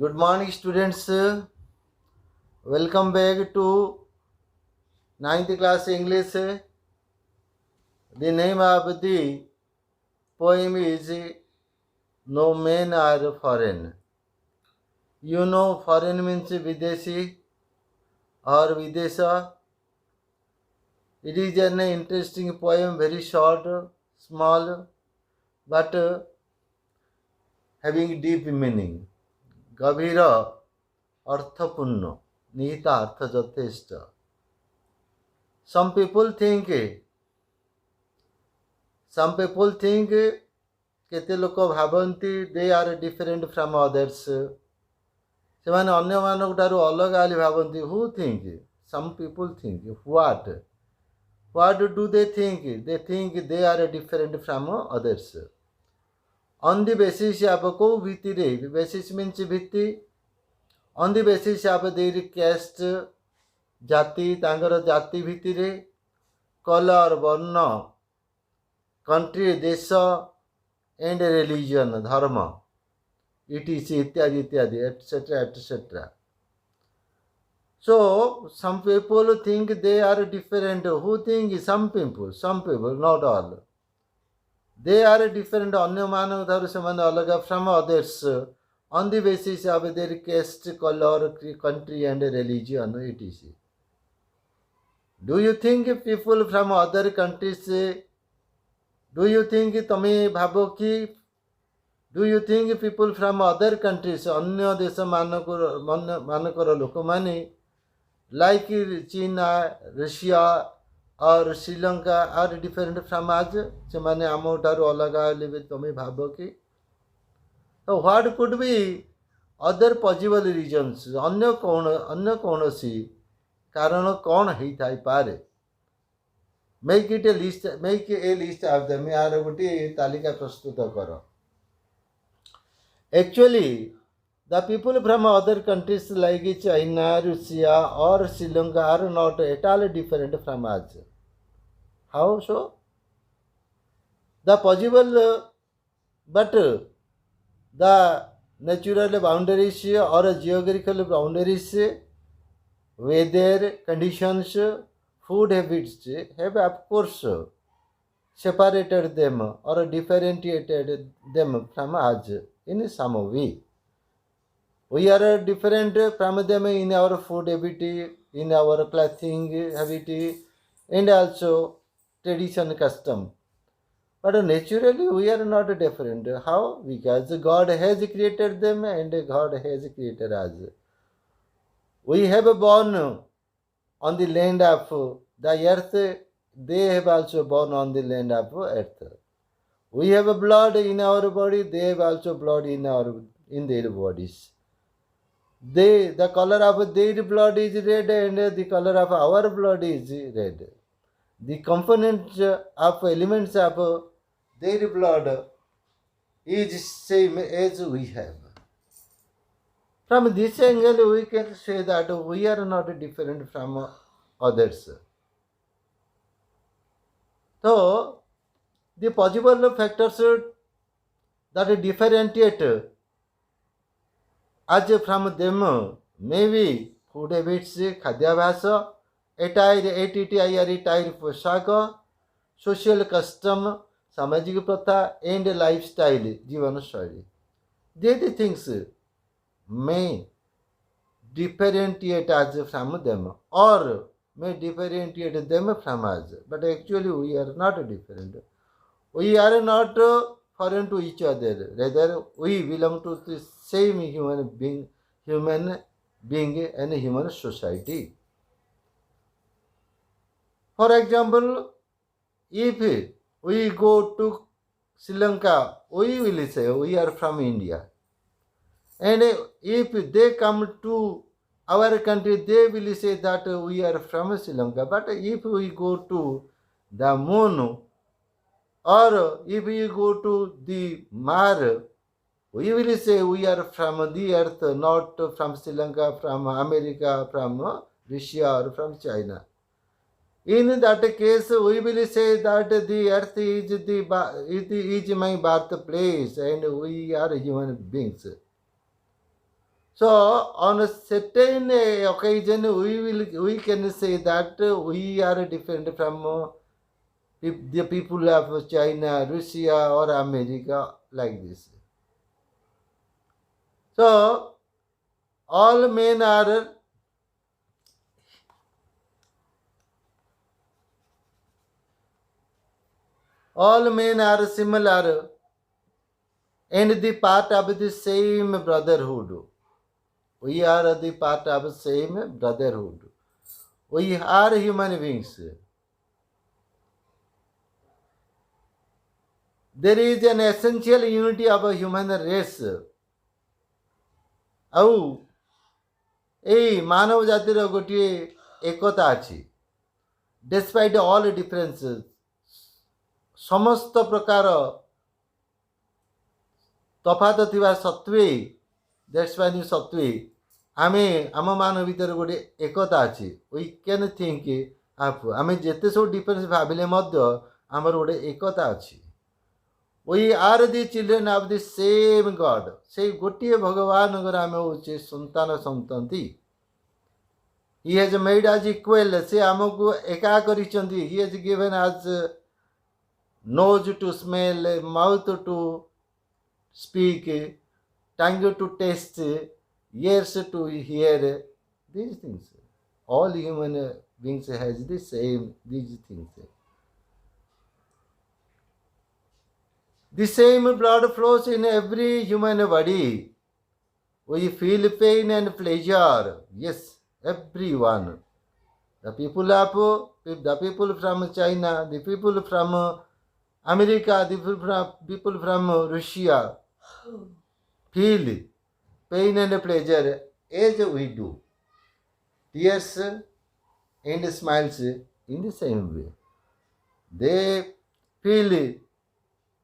Good morning, students. Welcome back to ninth class English. The name of the poem is No Men Are Foreign. You know, foreign means Videshi or Videsha. It is an interesting poem, very short, small, but having deep meaning. গভীর অর্থপূর্ণ নিহিত অর্থ যথেষ্ট. Some people think କେତେ ଲୋକ ଭାବନ୍ତି they are different from others. ସେମାନେ ଅନ୍ୟମାନଙ୍କ ଠାରୁ ଅଲଗା ବୋଲି ଭାବନ୍ତି. Who think? Some people think. What do they think? They think they are different from others. On the basis of କେଉଁ ଭିତ୍ତିରେ? ବେସିସ୍ ମିନ୍ସ ଭିତ୍ତି. On the basis of their caste ଜାତି, ତାଙ୍କର ଜାତି ଭିତ୍ତିରେ. କଲର୍ ବର୍ଣ୍ଣ, country ଦେଶ, and religion ଧର୍ମ, etc ଇତ୍ୟାଦି ଇତ୍ୟାଦି etc etc. So some people think they are different. Who think? Some people, not all. They are different, ଅନ୍ୟମାନଙ୍କ ଠାରୁ ସେମାନେ ଅଲଗା, from others on the basis of their caste, color, country and religion, etc. Do you think people from other countries? Do you think ତମେ ଭାବ କି? Do you think people from other countries, ଅନ୍ୟ ଦେଶ ମାନଙ୍କର ଲୋକମାନେ, like China, Russia or Sri Lanka are different from us? ସେମାନେ ଆମ ଠାରୁ ଅଲଗା ହେଲେ ବି ତମେ ଭାବ କି? So what could be other possible reasons? ଅନ୍ୟ କୌଣସି କାରଣ କ'ଣ ହେଇଥାଇପାରେ? Make a list of them. यार गोटे तालिका प्रस्तुत कर. Actually, the people from other countries like China, Russia or Sri Lanka are not at all different from us. How so? The possible, but the natural boundaries or geographical boundaries, weather conditions, food habits have of course separated them or differentiated them from us in some way. We are different from them in our food habit, in our clothing habit, and also tradition custom. But naturally we are not different. How? Because God has created them and God has created us. We have born on the land of the earth, they have also born on the land of earth. We have blood in our body, they have also blood in their bodies. The color of their blood is red and the color of our blood is red. The components of elements of their blood is same as we have. From this angle, we can say that we are not different from others. So, the possible factors that differentiate us from them may be food habits, ଖାଦ୍ୟାଭ୍ୟାସ, attire पोशाक, social custom, सामाजिक प्रथा, and lifestyle, जीवन शैली. These things may differentiate us from them or may differentiate them from us. But actually we are not different. We are not foreign to each other. Rather, we belong to the same human being and human society. For example, if we go to Sri Lanka, we will say we are from India. And if they come to our country, they will say that we are from Sri Lanka. But if we go to the moon or if we go to the Mars, we will say we are from the earth, not from Sri Lanka, from America, from Russia or from China. In that case, we will say that the earth is my birthplace and we are human beings. So on a certain occasion, we can say that we are different from the people of China, Russia, or America, like this. So all men are similar and the part of the same brotherhood. We are the part of the same brotherhood. We are human beings. There is an essential unity of a human race. ଆଉ ଏଇ ମାନବ ଜାତିର ଗୋଟିଏ ଏକତା ଅଛି. ଡେସ୍ପାଇଟ୍ all differences, ସମସ୍ତ ପ୍ରକାର ତଫାତ ଥିବା ସତ୍ତ୍ୱେ, ଡେସ୍ପାଇଟ୍ ସତ୍ତ୍ୱେ ଆମେ ଆମମାନଙ୍କ ଭିତରେ ଗୋଟେ ଏକତା ଅଛି. ୱି କ୍ୟାନ୍ ଥିଙ୍କ ଆପ୍, ଆମେ ଯେତେ ସବୁ ଡିଫରେନ୍ସ ଭାବିଲେ ମଧ୍ୟ ଆମର ଗୋଟେ ଏକତା ଅଛି. We are the children of the same God, ସେଇ ଗୋଟିଏ ଭଗବାନଙ୍କର ଆମେ ହେଉଛେ ସନ୍ତତି. He has made us equal, ସେ ଆମକୁ ଏକା କରିଛନ୍ତି. He has given us nose to smell, mouth to speak, tongue to taste, ears to hear. These things, all human beings has the same these things. The same blood flows in every human body. We feel pain and pleasure. Yes, everyone. The people from China, the people from America, the people from Russia feel pain and pleasure as we do. Tears and smiles in the same way. They feel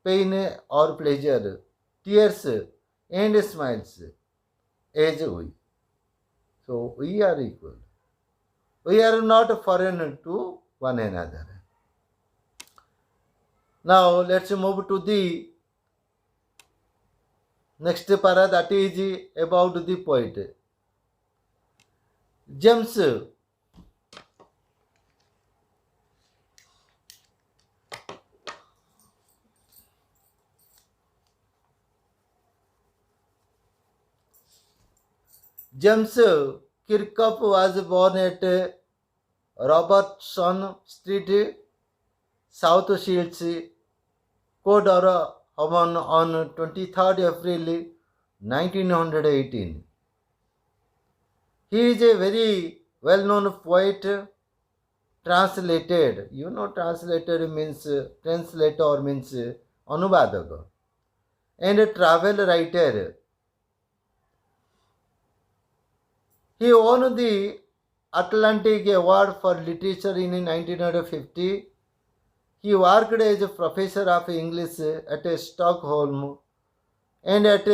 pain or pleasure, tears and smiles as we. So we are equal. We are not foreign to one another. Now let's move to the next para, that is about the poet. James Kirkup was born at Robertson Street, South Shields, Codorham on 23rd April 1918. He is a very well-known poet, translated. You know, translated means translator means anubadaka, and a travel writer. He won the Atlantic Award for Literature in 1950. He worked as a professor of English at Stockholm and at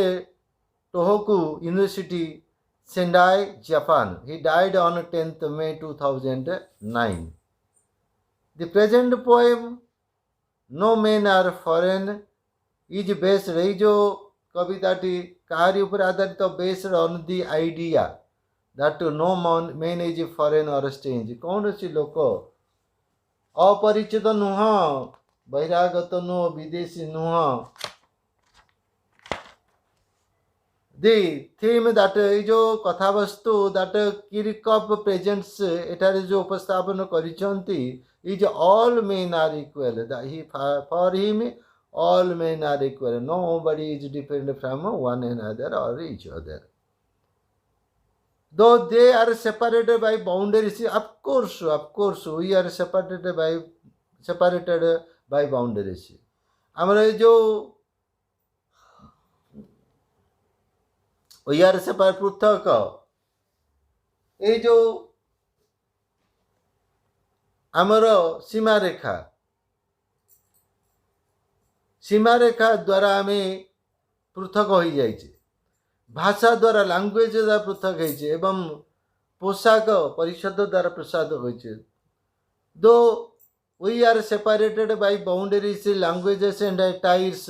Tohoku University, Sendai, Japan. He died on 10th May 2009. The present poem, No Men Are Foreign, is based, ଏଇ ଯେଉଁ କବିତାଟି କାହାରି ଉପରେ ଆଧାରିତ, based on the idea that no man is foreign or strange. କୌଣସି ଲୋକ ଅପରିଚିତ ନୁହଁ, ବହିରାଗତ ନୁହଁ, ବିଦେଶୀ ନୁହଁ. The theme that ଏଇ ଯେଉଁ କଥାବସ୍ତୁ that Kirkup presents ଏଠାରେ ଯେଉଁ ଉପସ୍ଥାପନ କରିଛନ୍ତି, is all men are equal. For him all men are equal. Nobody is different from one another or each other. Though they are separated by boundaries, of course, we are separated by boundaries. ଆମର ଏଇ ଯେଉଁ we are separated ପୃଥକ, ଏଇ ଯେଉଁ ଆମର ସୀମାରେଖା ଦ୍ୱାରା ଆମେ ପୃଥକ ହୋଇଯାଇଛେ. ଭାଷା ଦ୍ୱାରା, ଲାଙ୍ଗୁଏଜ ଦ୍ୱାରା ପୃଥକ ହେଇଛେ ଏବଂ ପୋଷାକ ପରିଚ୍ଛଦ ଦ୍ୱାରା ପୃଥକ ହୋଇଛେ. Though we are separated by boundaries, languages and ties,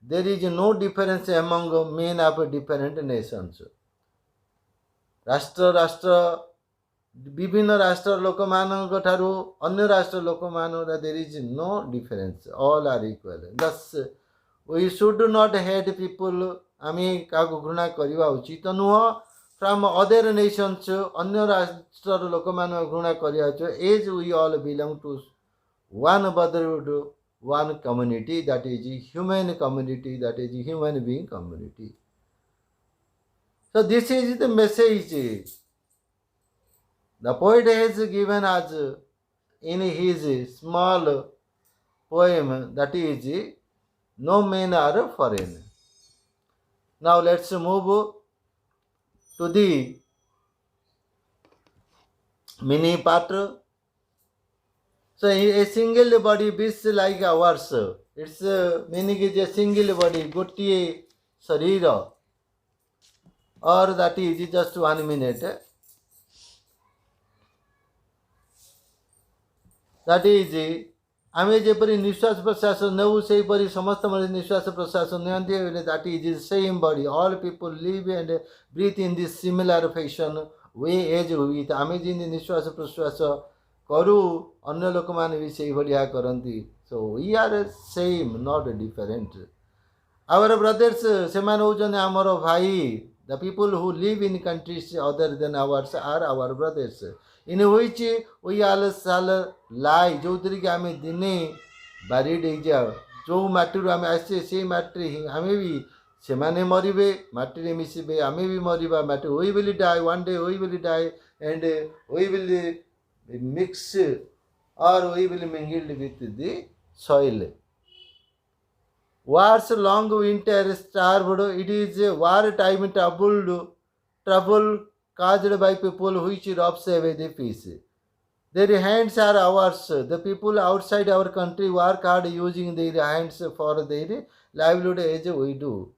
there is no difference among men of different nations. राष्ट्र राष्ट्र विभिन्न राष्ट्र लोक मानक ठारू अन्य राष्ट्र लोक मान there is no difference, all are equal. Thus we should not hate people. आमी काको घृणा करवा उचित नुह. फ्रॉम अदर नेशंस अन्य राष्ट्र लोक मान घृणा करवा as we all belong to one brotherhood, one community, that is human community, that is human being community. So this is the message the poet has given us in his small poem, that is no men are foreign. Now let's move to the mini part. So a single body beats like ours. Its meaning is a single body, gotiye sharira, or that is just 1 minute. That is आमे जेपरी निश्वास प्रश्वास नेऊ सेहीपरि समस्त मिली निश्वास प्रश्वास नियंती बेले that is same body. All people live and breathe in this similar fashion way as with. आमे जिन निश्वास प्रश्वास करू अन्य लोक माने भी सेही भलिया करंती. So we are same, not different. Our brothers सेमान होजन आमर भाई. The people who live in countries other than ours are our brothers, in which we all shall lie. जो कि आम दिने बारिड हो जो माटी आम आसे से माटी आम भी से माने मरबे माटी मिसबे आम भी मरवा माटी. we will die one day, we will die and we will mix or we will mingle with the soil. War's long winter starved. It is a war-time trouble caused by people which robs away the peace. Their hands are ours. The people outside our country work hard using their hands for their livelihood as we do.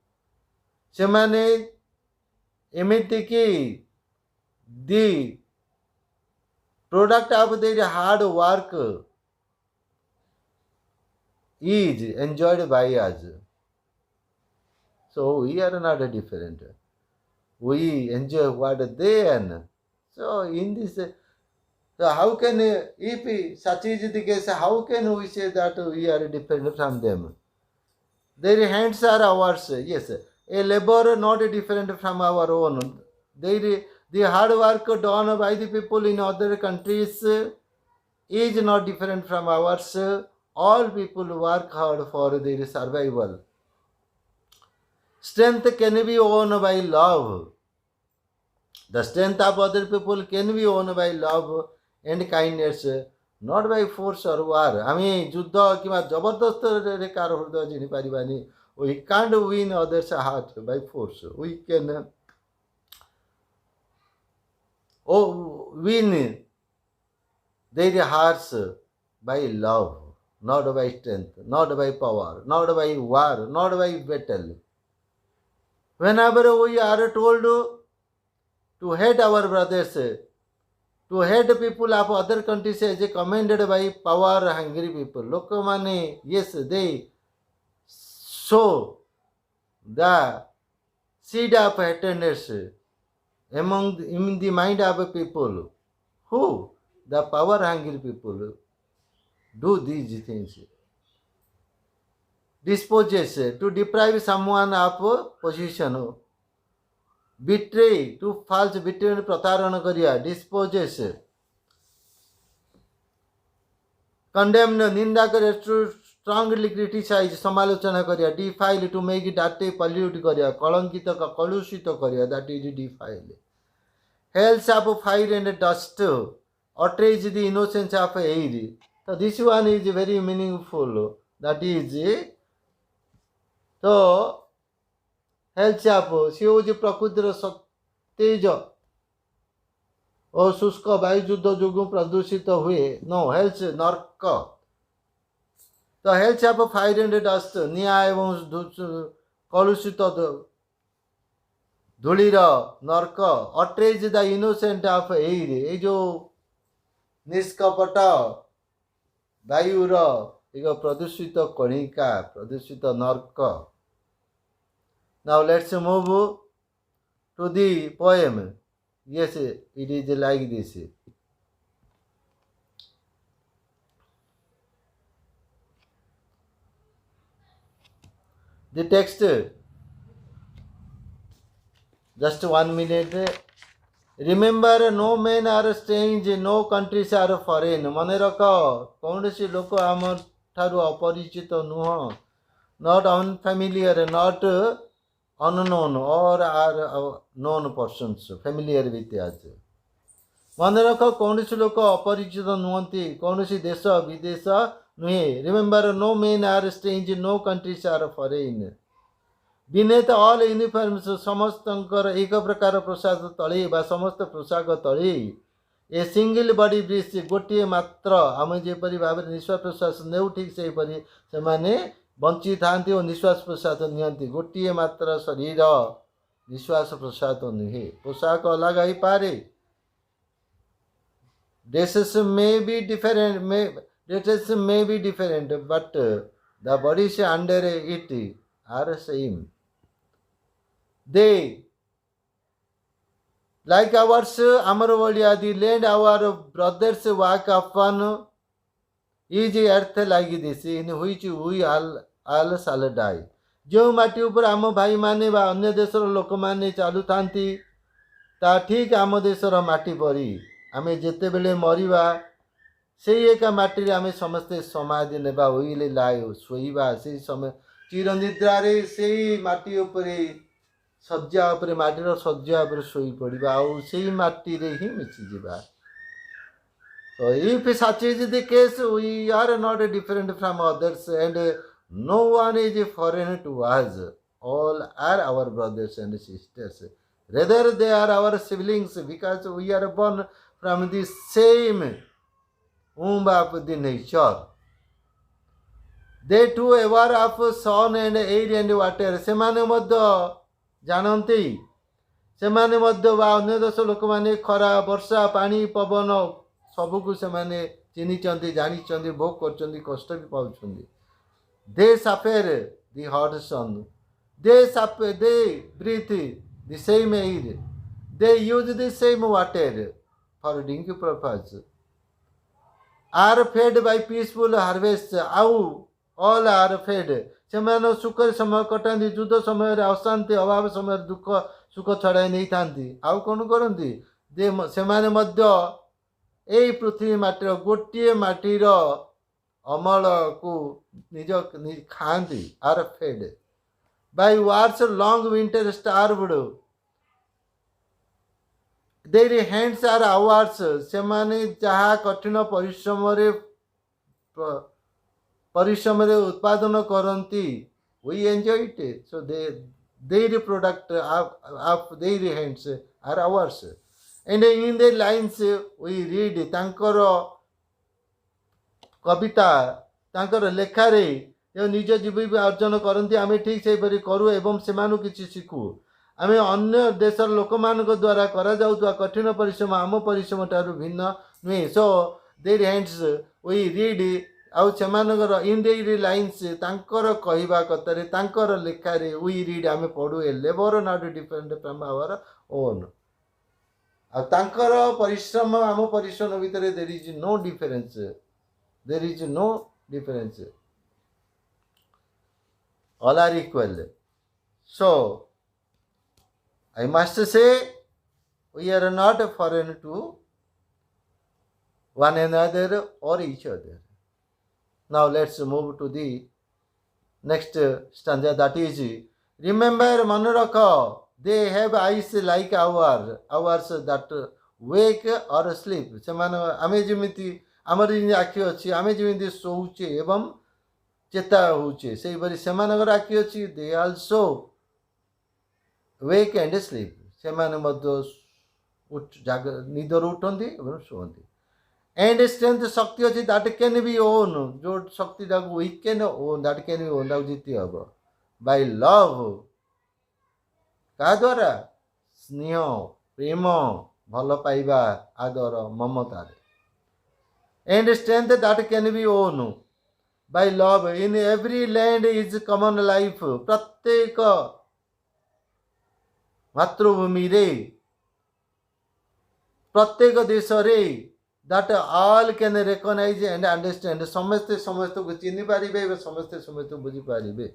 ସେମାନେ ଏମିତି କି the product of their hard work is enjoyed by us. So we are not different. We enjoy what they earn. So in this, so how can, if such is the case, how can we say that we are different from them? Their hands are ours. Yes, a labor not different from our own. The hard work done by the people in other countries is not different from ours. All people work hard for their survival. Strength can be won by love. The strength of other people can be won by love and kindness, not by force or war. आमी युद्ध किंवा जबरदस्त रे car हृदय जिनि पारिबानी. We can't win others' heart by force. We can win their hearts by love, not by strength, not by power, not by war, not by battle. Whenever we are told to hate our brothers, to hate people of other countries as commanded by power hungry people, lokamane, yes, they sow the seed of hatredness in the mind of people. Who? The power hungry people do these things. Disposes to deprive someone of position, betray, to false betray प्रतारण करिया. Disposes condemn, निंदा करे, to strongly criticize, समालोचना करिया. Defile, to make dirty, pollute करिया, कलंकित कलुषित करिया, that is defile. Hells of fire and dust outrage the innocence of air. So this one is very meaningful. That is, तो health आप सी हूँ प्रकृतिर सतेज और शुष्क वायुयुद्ध जो प्रदूषित हुए. नो हेल्थ नर्क. तो health of fire and dust, निआ एवं कलुषित धूलिर नर्क. Outrage the innocent of air, ये जो निष्कपट वायुर एक प्रदूषित कणिका, प्रदूषित नर्क. Now let's move to the poem. Yes, it is like this. The text, just 1 minute. Remember, no men are strange, no countries are foreign. ମନେ ରଖ କୌଣସି ଲୋକ ଆମ ଠାରୁ ଅପରିଚିତ ନୁହଁ. Not unfamiliar, not unknown, or are known persons familiar with us. ମନେ ରଖ କୌଣସି ଲୋକ ଅପରିଚିତ ନୁହନ୍ତି, କୌଣସି ଦେଶ ବିଦେଶ ନୁହେଁ. Remember, no men are strange, no countries are foreign. Beneath all uniforms, ସମସ୍ତଙ୍କର ଏକ ପ୍ରକାର ପୋଷାକ ତଳେ ବା ସମସ୍ତ ପୋଷାକ ତଳେ ଏ ସିଙ୍ଗଲ ବଡି ବ୍ରିଜ୍ ଗୋଟିଏ ମାତ୍ର ଆମେ ଯେପରି ଭାବରେ ନିଶ୍ୱାସ ପ୍ରଶ୍ୱାସ ନେଉ ଠିକ୍ ସେହିପରି ସେମାନେ ବଞ୍ଚିଥାନ୍ତି ଓ ନିଶ୍ୱାସ ପ୍ରଶ୍ୱାସ ନିଅନ୍ତି. ଗୋଟିଏ ମାତ୍ର ଶରୀର, ନିଶ୍ୱାସ ପ୍ରଶ୍ୱାସ ନୁହେଁ. ପୋଷାକ ଅଲଗା ହେଇପାରେ. Dresses may be different, but the bodies under it are same. They, like ours, ଆମର ଭଳିଆ, the land our brothers walk upon is earth like this, in which we all shall die. ଯେଉଁ ମାଟି ଉପରେ ଆମ ଭାଇମାନେ ବା ଅନ୍ୟ ଦେଶର ଲୋକମାନେ ଚାଲୁଥାନ୍ତି ତା ଠିକ୍ ଆମ ଦେଶର ମାଟି ପରି ଆମେ ଯେତେବେଳେ ମରିବା ସେଇ ଏକା ମାଟିରେ ଆମେ ସମସ୍ତେ ସମାଧି ନେବା. ଉଇଲ୍ ଲାଏ, ଶୋଇବା ସେଇ ସମୟ ଚିରନିଦ୍ରାରେ ସେଇ ମାଟି ଉପରେ ଶଯ୍ୟା ଉପରେ ମାଟିର ଶଯ୍ୟା ଉପରେ ଶୋଇପଡ଼ିବା ଆଉ ସେଇ ମାଟିରେ ହିଁ ମିଶିଯିବା. So if such is the case, we are not different from others and no one is foreign to us. All are our brothers and sisters. Rather, they are our siblings because we are born from the same womb of the nature. They too aware of sun and air and water. ସେମାନେ ମଧ୍ୟ ଜାଣନ୍ତି, ସେମାନେ ମଧ୍ୟ ବା ଅନ୍ୟ ଦେଶ ଲୋକମାନେ ଖରା ବର୍ଷା ପାଣି ପବନ ସବୁକୁ ସେମାନେ ଚିହ୍ନିଛନ୍ତି, ଜାଣିଛନ୍ତି, ଭୋଗ କରୁଛନ୍ତି, କଷ୍ଟ ବି ପାଉଛନ୍ତି. They suffer the hot sun. They breathe the same air. They use the same water for drinking purpose. Are fed by peaceful harvest. ଆଉ all are fed. ସେମାନେ ସୁଖରେ ସମୟ କଟାନ୍ତି, ଯୁଦ୍ଧ ସମୟରେ ଅଶାନ୍ତି ଅଭାବ ସମୟରେ ଦୁଃଖ ସୁଖ ଛଡ଼ାଇ ନେଇଥାନ୍ତି. ଆଉ କ'ଣ କରନ୍ତି? ସେମାନେ ମଧ୍ୟ ଏଇ ପୃଥିବୀ ମାଟିର ଗୋଟିଏ ମାଟିର ଅମଳକୁ ନିଜ ଖାଆନ୍ତି. Are fed by wars long winter starved. Their hands are ours. ସେମାନେ ଯାହା କଠିନ ପରିଶ୍ରମରେ ଉତ୍ପାଦନ କରନ୍ତି. We enjoy it. So their product of their hands are ours. And in the lines we read ତାଙ୍କର କବିତା, ତାଙ୍କର ଲେଖାରେ ଯେଉଁ ନିଜ ଜୀବିକା ଅର୍ଜନ କରନ୍ତି ଆମେ ଠିକ୍ ସେହିପରି କରୁ ଏବଂ ସେମାନଙ୍କୁ କିଛି ଶିଖୁ. ଆମେ ଅନ୍ୟ ଦେଶର ଲୋକମାନଙ୍କ ଦ୍ୱାରା କରାଯାଉଥିବା କଠିନ ପରିଶ୍ରମ ଆମ ପରିଶ୍ରମ ଠାରୁ ଭିନ୍ନ ନୁହେଁ. So their hands we read. ଆଉ ସେମାନଙ୍କର ଇନ୍ ଦେयर ଲାଇନ୍ସ ତାଙ୍କର କହିବା କଥାରେ ତାଙ୍କର ଲେଖାରେ we read ଆମେ ପଢ଼ୁ. A labour not different from our own. ଆଉ ତାଙ୍କର ପରିଶ୍ରମ ଆମ ପରିଶ୍ରମ ଭିତରେ there is no difference. There is no difference. All are equal. So I must say we are not foreign to one another or each other. Now let's move to the next stanza, that is, remember, ମନେ ରଖ, they have eyes like ours that wake or sleep. ସେମାନେ ଆମେ ଯେମିତି ଆମର ଯେମିତି ଆଖି ଅଛି, ଆମେ ଯେମିତି ଶୋଉଛେ ଏବଂ ଚେତା ହେଉଛେ, ସେହିପରି ସେମାନଙ୍କର ଆଖି ଅଛି. they also wake and sleep. ସେମାନେ ମଧ୍ୟ ନିଦରୁ ଉଠନ୍ତି ଏବଂ ଶୁଅନ୍ତି. And strength ଶକ୍ତି ଅଛି, that can be own. ଯେଉଁ ଶକ୍ତିଟାକୁ we can own, that can be own, ତାକୁ ଜିତି ହେବ. by love. କାହା ଦ୍ୱାରା? ସ୍ନେହ, ପ୍ରେମ, ଭଲ ପାଇବା, ଆଦର, ମମତାରେ. And strength that can be own by love. In every land is common life. ପ୍ରତ୍ୟେକ ମାତୃଭୂମିରେ प्रत्येक देश रे that all can recognize and understand समस्ते समस्त को चिन्ह पारिबे समस्ते समस्त बुझी पारिबे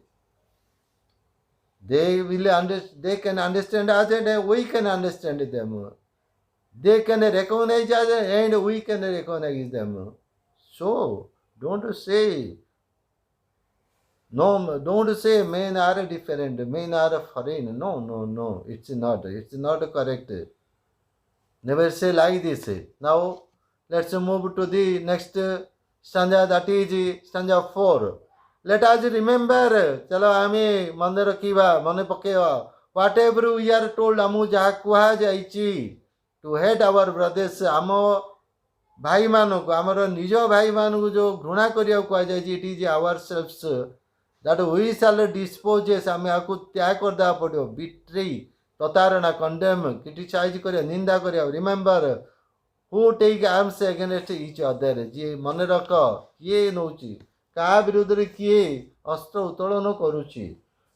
they will understand they can understand us and we can understand them they can recognize us and we can recognize them so don't say no don't say men are different men are foreign no it's not correct never say like this now let's move to the next stanza that is stanza 4 let us remember चलो आमे मन रखिबा मन पकेवा whatever we are told आमु जहा कुहा जाइची to hate our brothers आम भाई मानक आमर निज भाई मानक जो घृणा करिया कुहा जाइची it is ourselves that we shall dispose आमे आकु त्याग करदा पड़ियो betray प्रतारणा condemn criticize करिया निंदा करिया remember who take arms against each other जे मन रख किए नौची का विरुद्ध रे किए अस्त्र उत्तोलन करुची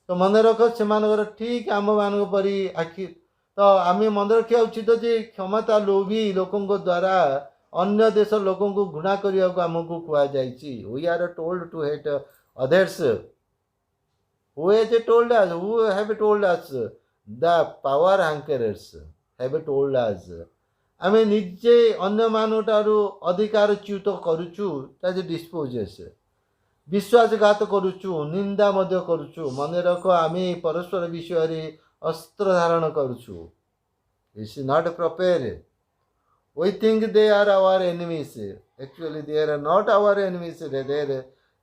तो मन रख से ठीक आम मान परी आखि तो आम मन रखा उचित जे क्षमता लोभी लोकों द्वारा अन्य देश लोकों को घृणा करने को आमको कहुई we are told to hate others who has told us who have told us the power hankerers have told us आम निजे अन्य मानू अधिकार च्युत करुचु ताज डिस्पोजेस विश्वासघात करुचु निंदा मध्य करुचु मन रख आम परस्पर विषय रे अस्त्र धारण करुचु it's not prepare we think they are our enemies actually they are not our enemies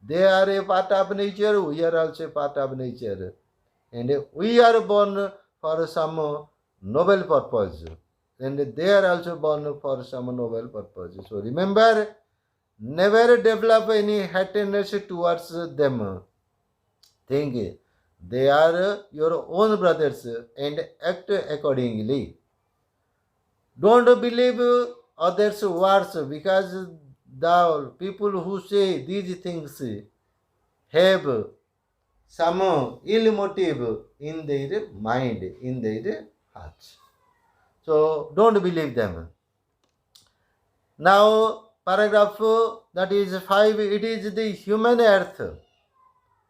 they are a part of nature we are also a part of nature and we are born for some noble purpose and they are also born for some noble purpose so remember never develop any hatredness towards them think they are your own brothers and act accordingly don't believe others words because the people who say these things have some ill motive in their mind in their hearts so don't believe them now paragraph that is 5 it is the human earth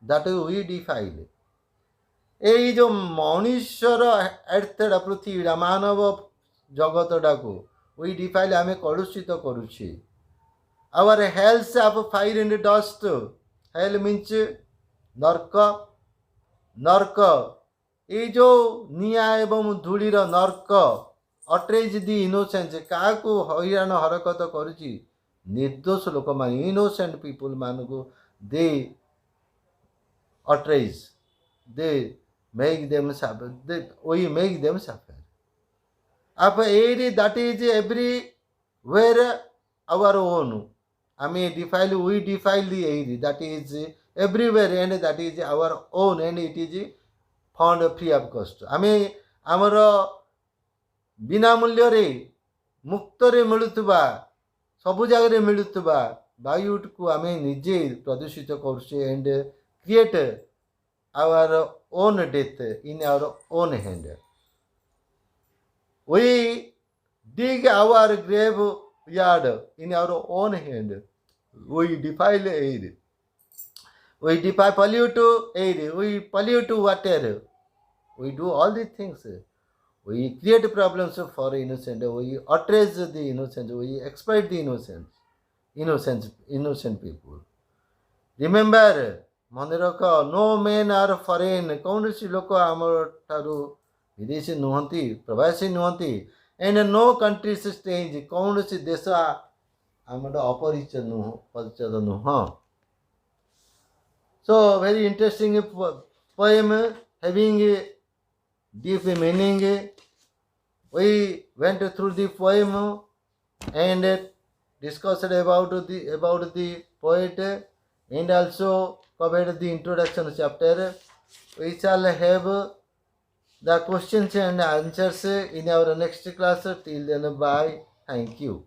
that we defile এই जो मनुष्यर एर्थटा पृथ्वीटा मानव जगतटाको we defile आमे कलुषित करुछि our hells of fire and dust hell means नर्क नर्क ये जो निया एवं धूलीर नर्क अट्रेज दि इनोसेंस क्या हैरान हरकत करुछि निर्दोष लोक मान इनोसेंट पीपुल मान को they outrage they make them suffer we make them suffer अब एरी that is everywhere our own I mean, we defile the area that is everywhere and that is our own and it is found free of cost. I mean, आमर बिना मूल्य रे मुक्त रे मिलुतबा सबु जगह रे मिलुतबा वायु को आम निजे प्रदूषित करुचे and create our own death in our own hand we dig our grave yard in our own hand we defile air we pollute air we pollute water we do all these things we create problems for innocent we outrage the innocent we exploit the innocent people remember मन रख no men are foreign कौन सी लोक आम ठारू विदेशी नुहति प्रवासी नुहति एंड नो कंट्री स्टेज कौन सी देश आम अपरिचित नुह परिचित नुह so very interesting poem having deep meaning we went through the poem and discussed about the poet and also covered the introduction chapter we shall have the questions and answers in our next class till then bye thank you